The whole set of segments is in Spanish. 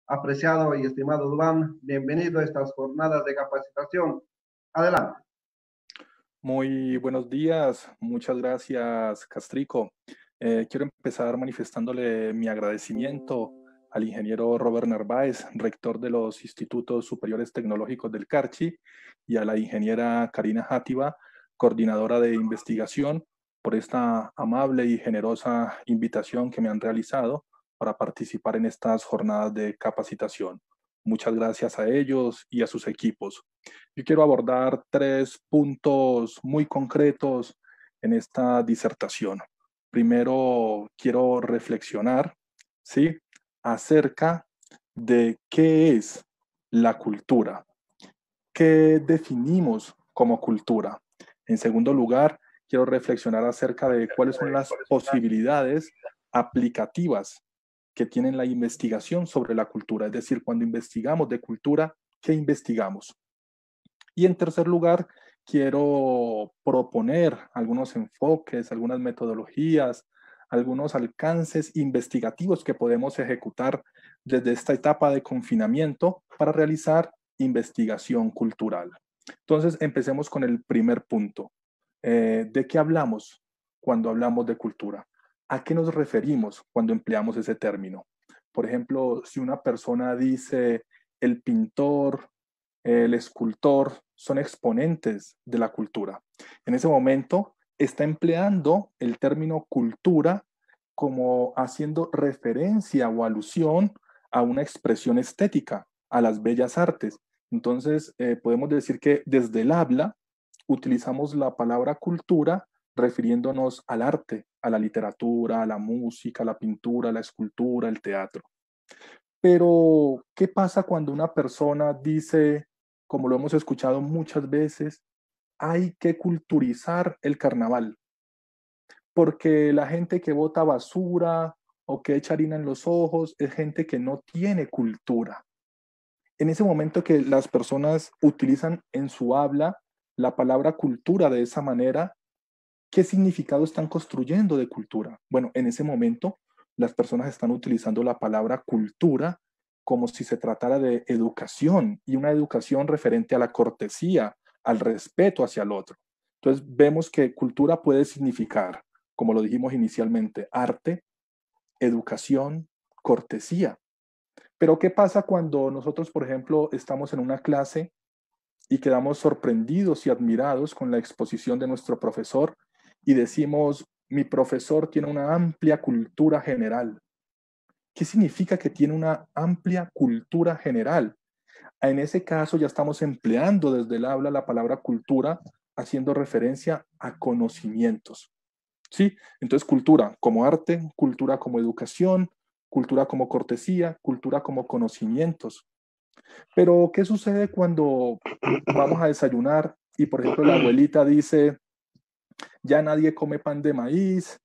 Apreciado y estimado Duván, bienvenido a estas jornadas de capacitación. Adelante. Muy buenos días, muchas gracias, Castrico. Quiero empezar manifestándole mi agradecimiento al ingeniero Robert Narváez, rector de los Institutos Superiores Tecnológicos del Carchi, y a la ingeniera Karina Játiva, coordinadora de investigación, por esta amable y generosa invitación que me han realizado para participar en estas jornadas de capacitación. Muchas gracias a ellos y a sus equipos. Yo quiero abordar 3 puntos muy concretos en esta disertación. Primero, quiero reflexionar, ¿sí?, acerca de qué es la cultura, qué definimos como cultura. En segundo lugar, quiero reflexionar acerca de cuáles son las posibilidades aplicativas que tiene la investigación sobre la cultura. Es decir, cuando investigamos de cultura, ¿qué investigamos? Y en tercer lugar, quiero proponer algunos enfoques, algunas metodologías, algunos alcances investigativos que podemos ejecutar desde esta etapa de confinamiento para realizar investigación cultural. Entonces, empecemos con el primer punto. ¿De qué hablamos cuando hablamos de cultura? ¿A qué nos referimos cuando empleamos ese término? Por ejemplo, si una persona dice el pintor, el escultor, son exponentes de la cultura. En ese momento está empleando el término cultura como haciendo referencia o alusión a una expresión estética, a las bellas artes. Entonces, podemos decir que desde el habla utilizamos la palabra cultura refiriéndonos al arte, a la literatura, a la música, a la pintura, a la escultura, el teatro. Pero, ¿qué pasa cuando una persona dice, como lo hemos escuchado muchas veces, hay que culturizar el carnaval? Porque la gente que bota basura o que echa harina en los ojos es gente que no tiene cultura. En ese momento que las personas utilizan en su habla la palabra cultura de esa manera, ¿qué significado están construyendo de cultura? Bueno, en ese momento las personas están utilizando la palabra cultura como si se tratara de educación, y una educación referente a la cortesía, al respeto hacia el otro. Entonces vemos que cultura puede significar, como lo dijimos inicialmente, arte, educación, cortesía. Pero ¿qué pasa cuando nosotros, por ejemplo, estamos en una clase y quedamos sorprendidos y admirados con la exposición de nuestro profesor y decimos, mi profesor tiene una amplia cultura general? ¿Qué significa que tiene una amplia cultura general? En ese caso ya estamos empleando desde el habla la palabra cultura, haciendo referencia a conocimientos. ¿Sí? Entonces, cultura como arte, cultura como educación, cultura como cortesía, cultura como conocimientos. Pero, ¿qué sucede cuando vamos a desayunar y, por ejemplo, la abuelita dice, ya nadie come pan de maíz,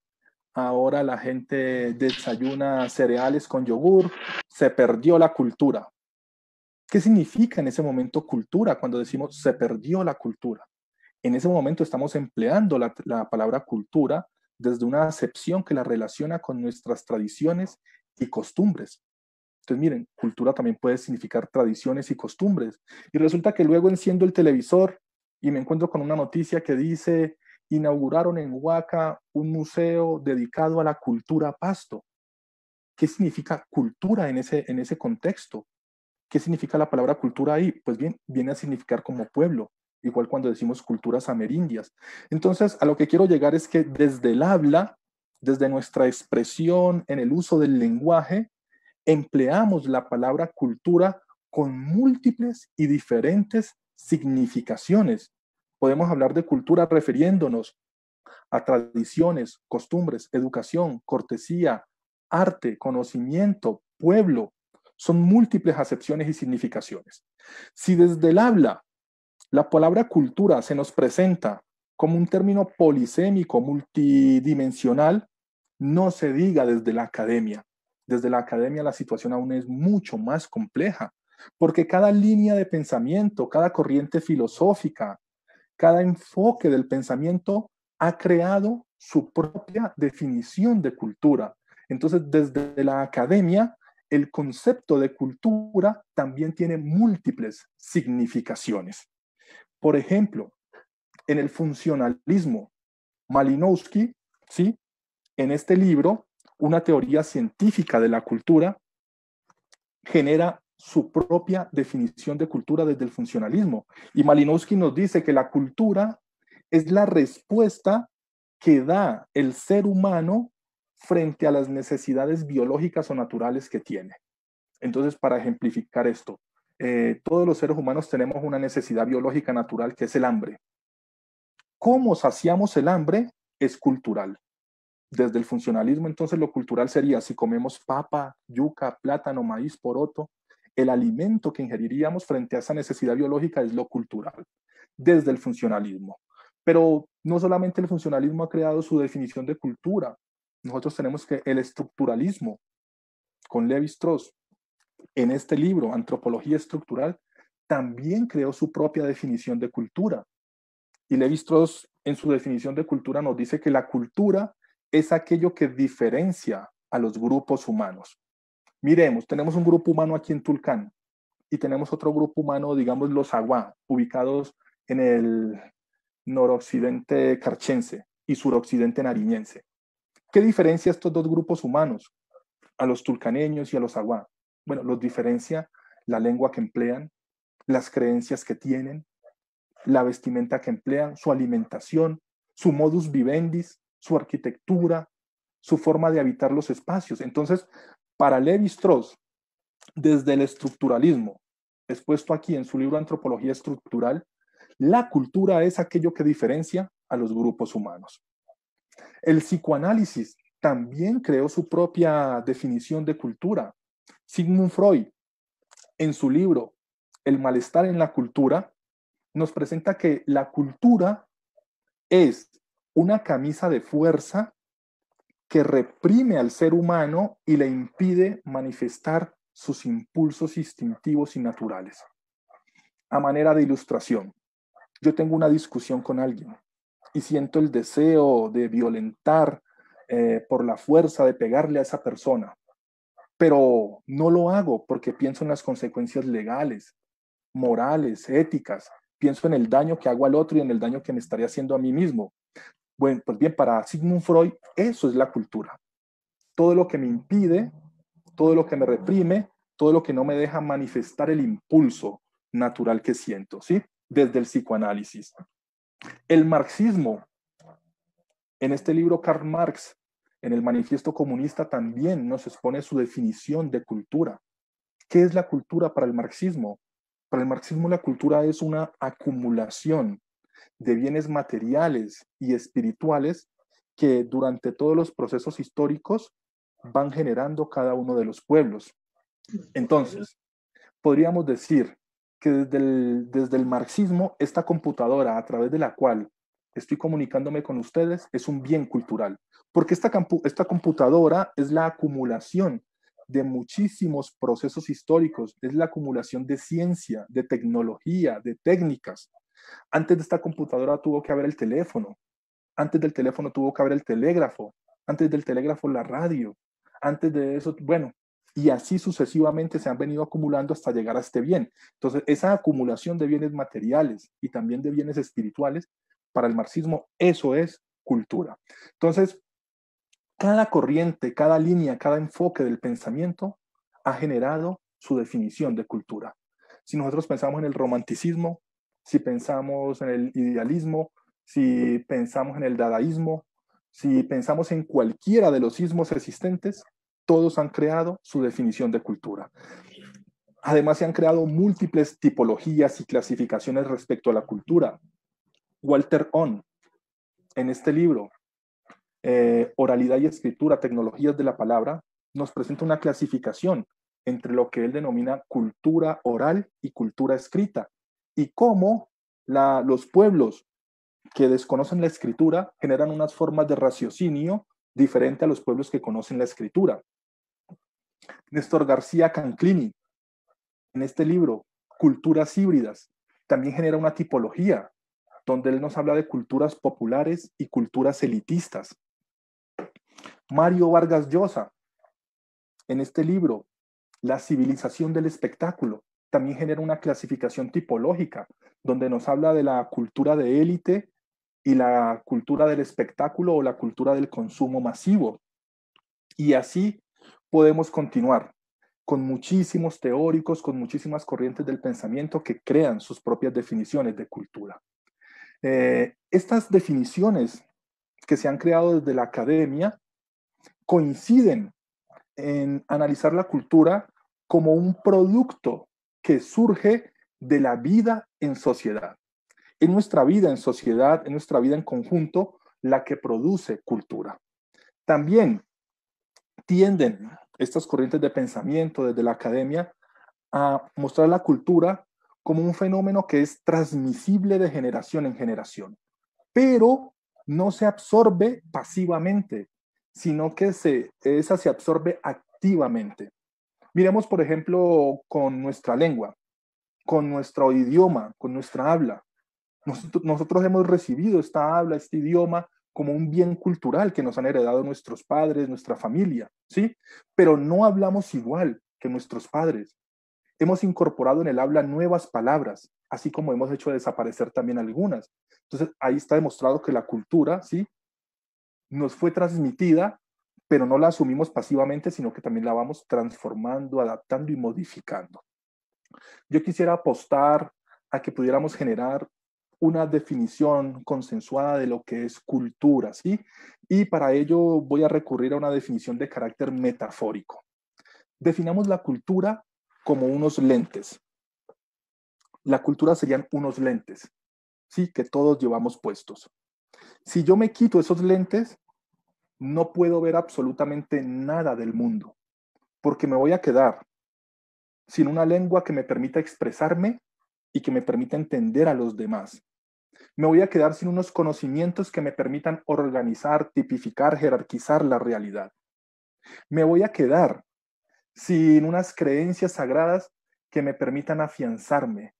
ahora la gente desayuna cereales con yogur, se perdió la cultura? ¿Qué significa en ese momento cultura cuando decimos se perdió la cultura? En ese momento estamos empleando la palabra cultura desde una acepción que la relaciona con nuestras tradiciones y costumbres. Entonces, miren, cultura también puede significar tradiciones y costumbres. Y resulta que luego enciendo el televisor y me encuentro con una noticia que dice, inauguraron en Huaca un museo dedicado a la cultura Pasto. ¿Qué significa cultura en ese contexto? ¿Qué significa la palabra cultura ahí? Pues bien, viene a significar como pueblo, igual cuando decimos culturas amerindias. Entonces, a lo que quiero llegar es que desde el habla, desde nuestra expresión en el uso del lenguaje, empleamos la palabra cultura con múltiples y diferentes significaciones. Podemos hablar de cultura refiriéndonos a tradiciones, costumbres, educación, cortesía, arte, conocimiento, pueblo. Son múltiples acepciones y significaciones. Si desde el habla la palabra cultura se nos presenta como un término polisémico, multidimensional, no se diga desde la academia. Desde la academia la situación aún es mucho más compleja, porque cada línea de pensamiento, cada corriente filosófica, cada enfoque del pensamiento ha creado su propia definición de cultura. Entonces, desde la academia el concepto de cultura también tiene múltiples significaciones. Por ejemplo, en el funcionalismo, Malinowski, ¿sí?, en este libro, una teoría científica de la cultura, genera su propia definición de cultura desde el funcionalismo. Y Malinowski nos dice que la cultura es la respuesta que da el ser humano frente a las necesidades biológicas o naturales que tiene. Entonces, para ejemplificar esto, todos los seres humanos tenemos una necesidad biológica natural que es el hambre. ¿Cómo saciamos el hambre? Es cultural. Desde el funcionalismo, entonces, lo cultural sería si comemos papa, yuca, plátano, maíz, poroto, el alimento que ingeriríamos frente a esa necesidad biológica es lo cultural, desde el funcionalismo. Pero no solamente el funcionalismo ha creado su definición de cultura, nosotros tenemos que el estructuralismo, con Levi-Strauss, en este libro, Antropología Estructural, también creó su propia definición de cultura. Y Levi-Strauss, en su definición de cultura, nos dice que la cultura es aquello que diferencia a los grupos humanos. Miremos, tenemos un grupo humano aquí en Tulcán y tenemos otro grupo humano, digamos los Aguá, ubicados en el noroccidente carchense y suroccidente nariñense. ¿Qué diferencia estos dos grupos humanos a los tulcaneños y a los Aguá? Bueno, los diferencia la lengua que emplean, las creencias que tienen, la vestimenta que emplean, su alimentación, su modus vivendi, su arquitectura, su forma de habitar los espacios. Entonces, para Levi-Strauss, desde el estructuralismo, expuesto aquí en su libro Antropología Estructural, la cultura es aquello que diferencia a los grupos humanos. El psicoanálisis también creó su propia definición de cultura. Sigmund Freud, en su libro El malestar en la cultura, nos presenta que la cultura es una camisa de fuerza que reprime al ser humano y le impide manifestar sus impulsos instintivos y naturales. A manera de ilustración, yo tengo una discusión con alguien y siento el deseo de violentar por la fuerza, de pegarle a esa persona, pero no lo hago porque pienso en las consecuencias legales, morales, éticas, pienso en el daño que hago al otro y en el daño que me estaría haciendo a mí mismo. Bueno, pues bien, para Sigmund Freud, eso es la cultura. Todo lo que me impide, todo lo que me reprime, todo lo que no me deja manifestar el impulso natural que siento, ¿sí? Desde el psicoanálisis. El marxismo, en este libro Karl Marx, en el Manifiesto Comunista, también nos expone su definición de cultura. ¿Qué es la cultura para el marxismo? Para el marxismo la cultura es una acumulación de bienes materiales y espirituales que durante todos los procesos históricos van generando cada uno de los pueblos. Entonces, podríamos decir que desde el marxismo, esta computadora a través de la cual estoy comunicándome con ustedes es un bien cultural, porque esta computadora es la acumulación de muchísimos procesos históricos, es la acumulación de ciencia, de tecnología, de técnicas. Antes de esta computadora tuvo que haber el teléfono, antes del teléfono tuvo que haber el telégrafo, antes del telégrafo la radio, antes de eso, bueno, y así sucesivamente se han venido acumulando hasta llegar a este bien. Entonces, esa acumulación de bienes materiales y también de bienes espirituales, para el marxismo, eso es cultura. Entonces, cada corriente, cada línea, cada enfoque del pensamiento ha generado su definición de cultura. Si nosotros pensamos en el romanticismo, si pensamos en el idealismo, si pensamos en el dadaísmo, si pensamos en cualquiera de los ismos existentes, todos han creado su definición de cultura. Además, se han creado múltiples tipologías y clasificaciones respecto a la cultura. Walter Ohn, en este libro, Oralidad y Escritura, Tecnologías de la Palabra, nos presenta una clasificación entre lo que él denomina cultura oral y cultura escrita, y cómo los pueblos que desconocen la escritura generan unas formas de raciocinio diferente a los pueblos que conocen la escritura. Néstor García Canclini, en este libro, Culturas híbridas, también genera una tipología donde él nos habla de culturas populares y culturas elitistas. Mario Vargas Llosa, en este libro, La civilización del espectáculo también genera una clasificación tipológica, donde nos habla de la cultura de élite y la cultura del espectáculo o la cultura del consumo masivo. Y así podemos continuar con muchísimos teóricos, con muchísimas corrientes del pensamiento que crean sus propias definiciones de cultura. Estas definiciones que se han creado desde la academia coinciden en analizar la cultura como un producto que surge de la vida en sociedad. En nuestra vida en sociedad, en nuestra vida en conjunto, la que produce cultura. También tienden estas corrientes de pensamiento desde la academia a mostrar la cultura como un fenómeno que es transmisible de generación en generación, pero no se absorbe pasivamente, sino que esa se absorbe activamente. Miremos, por ejemplo, con nuestra lengua, con nuestro idioma, con nuestra habla. Nosotros hemos recibido esta habla, este idioma, como un bien cultural que nos han heredado nuestros padres, nuestra familia, ¿sí? Pero no hablamos igual que nuestros padres. Hemos incorporado en el habla nuevas palabras, así como hemos hecho desaparecer también algunas. Entonces, ahí está demostrado que la cultura, ¿sí?, nos fue transmitida, pero no la asumimos pasivamente, sino que también la vamos transformando, adaptando y modificando. Yo quisiera apostar a que pudiéramos generar una definición consensuada de lo que es cultura, ¿sí? Y para ello voy a recurrir a una definición de carácter metafórico. Definamos la cultura como unos lentes. La cultura serían unos lentes, ¿sí?, que todos llevamos puestos. Si yo me quito esos lentes, no puedo ver absolutamente nada del mundo, porque me voy a quedar sin una lengua que me permita expresarme y que me permita entender a los demás. Me voy a quedar sin unos conocimientos que me permitan organizar, tipificar, jerarquizar la realidad. Me voy a quedar sin unas creencias sagradas que me permitan afianzarme.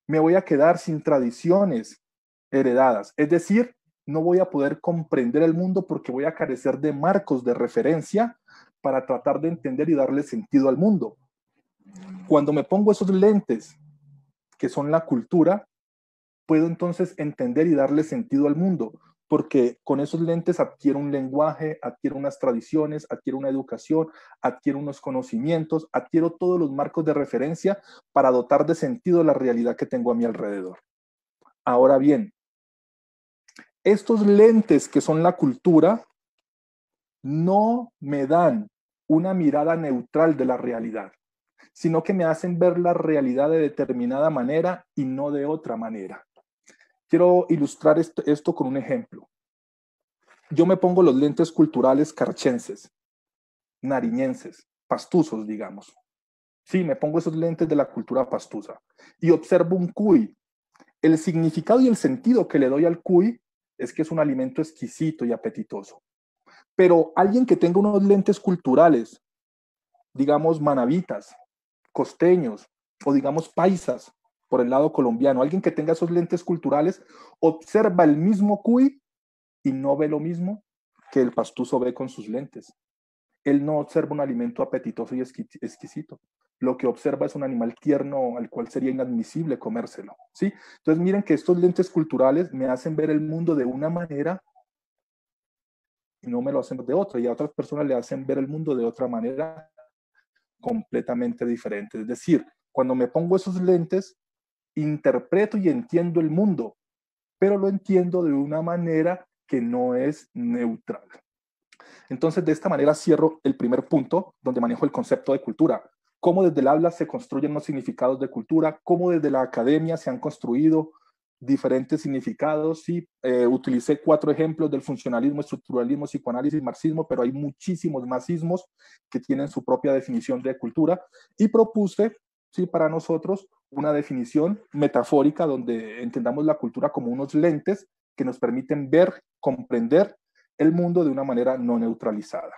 Me voy a quedar sin tradiciones heredadas. Es decir, no voy a poder comprender el mundo porque voy a carecer de marcos de referencia para tratar de entender y darle sentido al mundo. Cuando me pongo esos lentes, que son la cultura, puedo entonces entender y darle sentido al mundo, porque con esos lentes adquiero un lenguaje, adquiero unas tradiciones, adquiero una educación, adquiero unos conocimientos, adquiero todos los marcos de referencia para dotar de sentido la realidad que tengo a mi alrededor. Ahora bien, estos lentes que son la cultura no me dan una mirada neutral de la realidad, sino que me hacen ver la realidad de determinada manera y no de otra manera. Quiero ilustrar esto con un ejemplo. Yo me pongo los lentes culturales carchenses, nariñenses, pastuzos, digamos. Sí, me pongo esos lentes de la cultura pastusa y observo un cuy. El significado y el sentido que le doy al cuy es que es un alimento exquisito y apetitoso. Pero alguien que tenga unos lentes culturales, digamos manavitas, costeños o digamos paisas por el lado colombiano, alguien que tenga esos lentes culturales observa el mismo cuy y no ve lo mismo que el pastuso ve con sus lentes. Él no observa un alimento apetitoso y exquisito. Lo que observa es un animal tierno al cual sería inadmisible comérselo, ¿sí? Entonces miren que estos lentes culturales me hacen ver el mundo de una manera y no me lo hacen de otra, y a otras personas le hacen ver el mundo de otra manera completamente diferente. Es decir, cuando me pongo esos lentes, interpreto y entiendo el mundo, pero lo entiendo de una manera que no es neutral. Entonces, de esta manera cierro el primer punto, donde manejo el concepto de cultura. Cómo desde el habla se construyen los significados de cultura, cómo desde la academia se han construido diferentes significados. Sí, utilicé 4 ejemplos del funcionalismo, estructuralismo, psicoanálisis, marxismo, pero hay muchísimos más ismos que tienen su propia definición de cultura, y propuse, sí, para nosotros una definición metafórica donde entendamos la cultura como unos lentes que nos permiten ver, comprender el mundo de una manera no neutralizada.